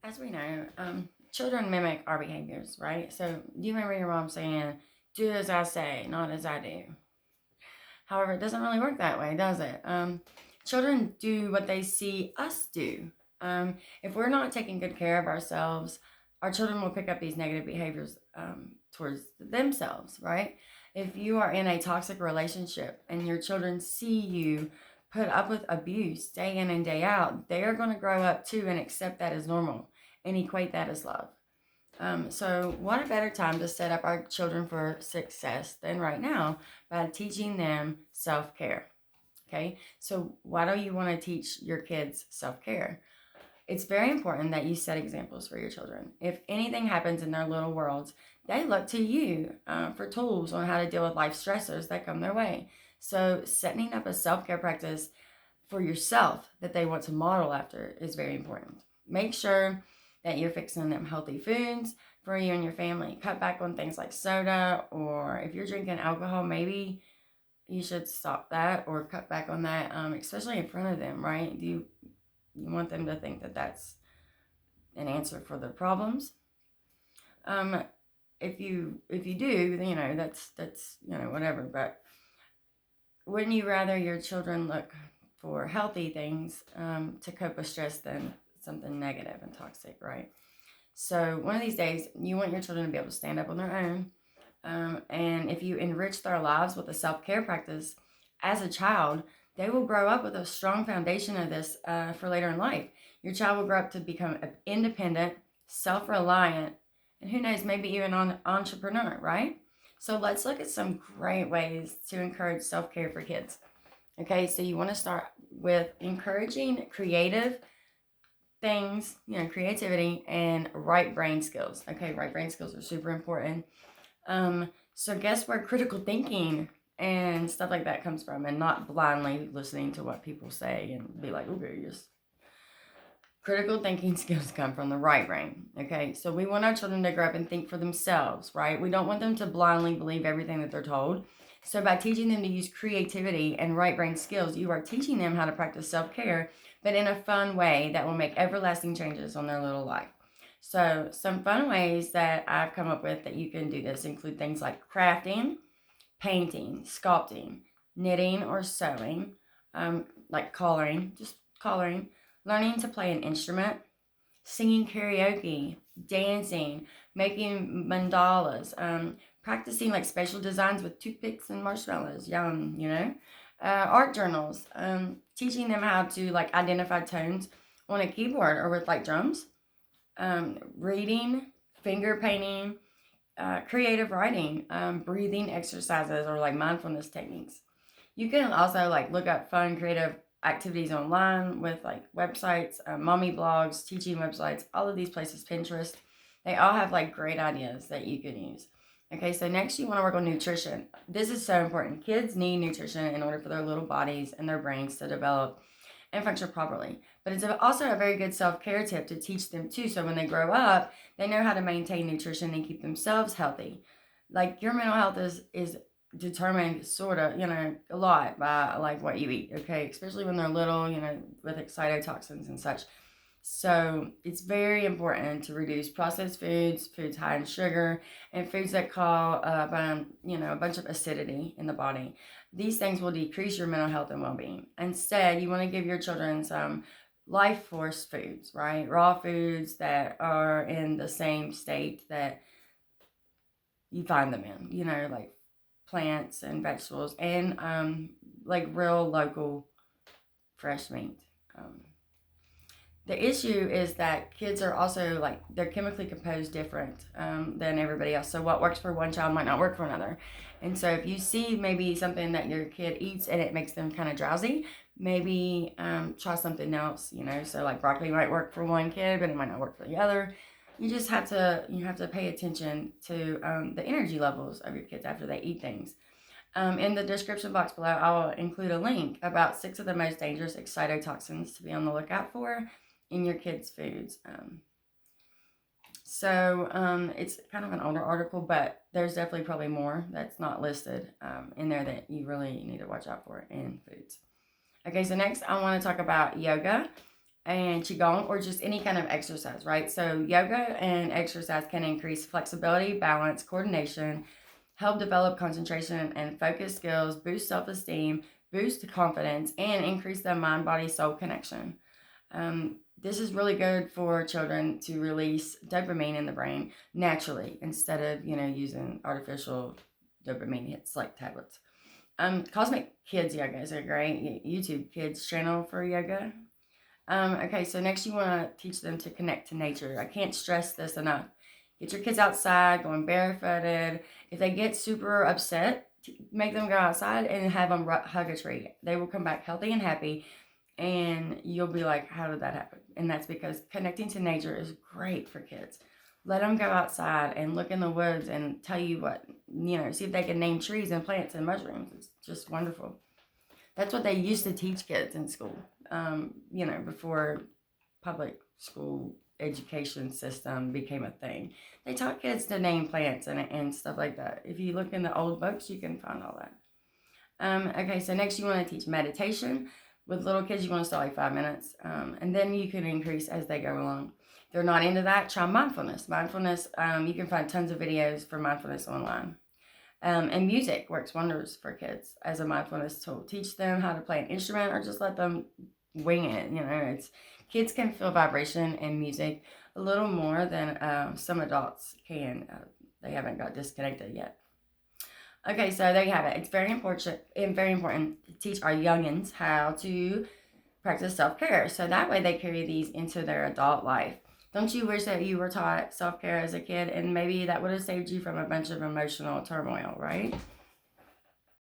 As we know, children mimic our behaviors, right? So, do you remember your mom saying, do as I say, not as I do? However, it doesn't really work that way, does it? Children do what they see us do. If we're not taking good care of ourselves, our children will pick up these negative behaviors towards themselves, right? If you are in a toxic relationship and your children see you put up with abuse day in and day out, they are going to grow up too and accept that as normal and equate that as love. So, what a better time to set up our children for success than right now by teaching them self care. Okay, so why do you want to teach your kids self care? It's very important that you set examples for your children. If anything happens in their little worlds, they look to you for tools on how to deal with life stressors that come their way. So, setting up a self care practice for yourself that they want to model after is very important. Make sure that you're fixing them healthy foods for you and your family. Cut back on things like soda, or if you're drinking alcohol, maybe you should stop that or cut back on that, especially in front of them, right? You want them to think that that's an answer for their problems? Um, if you do, you know that's whatever. But wouldn't you rather your children look for healthy things to cope with stress than something negative and toxic, right? So one of these days, you want your children to be able to stand up on their own. And if you enrich their lives with a self care practice as a child, they will grow up with a strong foundation of this for later in life. Your child will grow up to become independent, self reliant, and who knows, maybe even an entrepreneur, right? So let's look at some great ways to encourage self care for kids. Okay, so you want to start with encouraging creative things, creativity and right brain skills. Okay, right brain skills are super important. So guess where critical thinking and stuff like that comes from, and not blindly listening to what people say and be like, okay, yes. Critical thinking skills come from the right brain. Okay, so we want our children to grow up and think for themselves, right? We don't want them to blindly believe everything that they're told. So by teaching them to use creativity and right brain skills, you are teaching them how to practice self-care, but in a fun way that will make everlasting changes on their little life. So some fun ways that I've come up with that you can do this include things like crafting, painting, sculpting, knitting or sewing, like coloring, just coloring, learning to play an instrument, singing karaoke, dancing, making mandalas, practicing like spatial designs with toothpicks and marshmallows. Yum. Art journals, teaching them how to like identify tones on a keyboard or with like drums, reading, finger painting, creative writing, breathing exercises, or like mindfulness techniques. You can also like look up fun creative activities online with like websites, mommy blogs, teaching websites, all of these places, Pinterest. They all have like great ideas that you can use. Okay, so next you want to work on nutrition. This is so important. Kids need nutrition in order for their little bodies and their brains to develop and function properly. But it's also a very good self care tip to teach them too. So when they grow up, they know how to maintain nutrition and keep themselves healthy. Like your mental health is determined sort of, a lot by like what you eat, okay? Especially when they're little, with excitotoxins and such. So it's very important to reduce processed foods, foods high in sugar, and foods that cause a bunch of acidity in the body. These things will decrease your mental health and well-being. Instead, you want to give your children some life force foods, right? Raw foods that are in the same state that you find them in, like plants and vegetables and like real local fresh meat. Um, the issue is that kids are also like they're chemically composed different than everybody else. So what works for one child might not work for another. And so if you see maybe something that your kid eats and it makes them kind of drowsy, maybe try something else. So like broccoli might work for one kid, but it might not work for the other. You have to pay attention to the energy levels of your kids after they eat things. In the description box below, I will include a link about 6 of the most dangerous excitotoxins to be on the lookout for in your kids' foods. It's kind of an older article, but there's definitely probably more that's not listed in there that you really need to watch out for in foods. Okay, so next I want to talk about yoga and qigong, or just any kind of exercise, right? So yoga and exercise can increase flexibility, balance, coordination, help develop concentration and focus skills, boost self-esteem, boost confidence, and increase the mind-body-soul connection. This is really good for children to release dopamine in the brain naturally instead of, using artificial dopamine hits like tablets. Cosmic Kids Yoga is a great YouTube kids channel for yoga. Okay, so next you want to teach them to connect to nature. I can't stress this enough. Get your kids outside, going barefooted. If they get super upset, make them go outside and have them hug a tree. They will come back healthy and happy, and you'll be like, how did that happen? And that's because connecting to nature is great for kids. Let them go outside and look in the woods and tell you what, see if they can name trees and plants and mushrooms. It's just wonderful. That's what they used to teach kids in school, before public school education system became a thing. They taught kids to name plants and stuff like that. If you look in the old books, you can find all that. Okay, so next you want to teach meditation. With little kids, you want to start like 5 minutes, and then you can increase as they go along. If they're not into that, try mindfulness. Mindfulness, you can find tons of videos for mindfulness online. And music works wonders for kids as a mindfulness tool. Teach them how to play an instrument or just let them wing it. Kids can feel vibration in music a little more than some adults can. They haven't got disconnected yet. Okay, so there you have it. It's very important to teach our youngins how to practice self-care. So that way they carry these into their adult life. Don't you wish that you were taught self-care as a kid, and maybe that would have saved you from a bunch of emotional turmoil, right?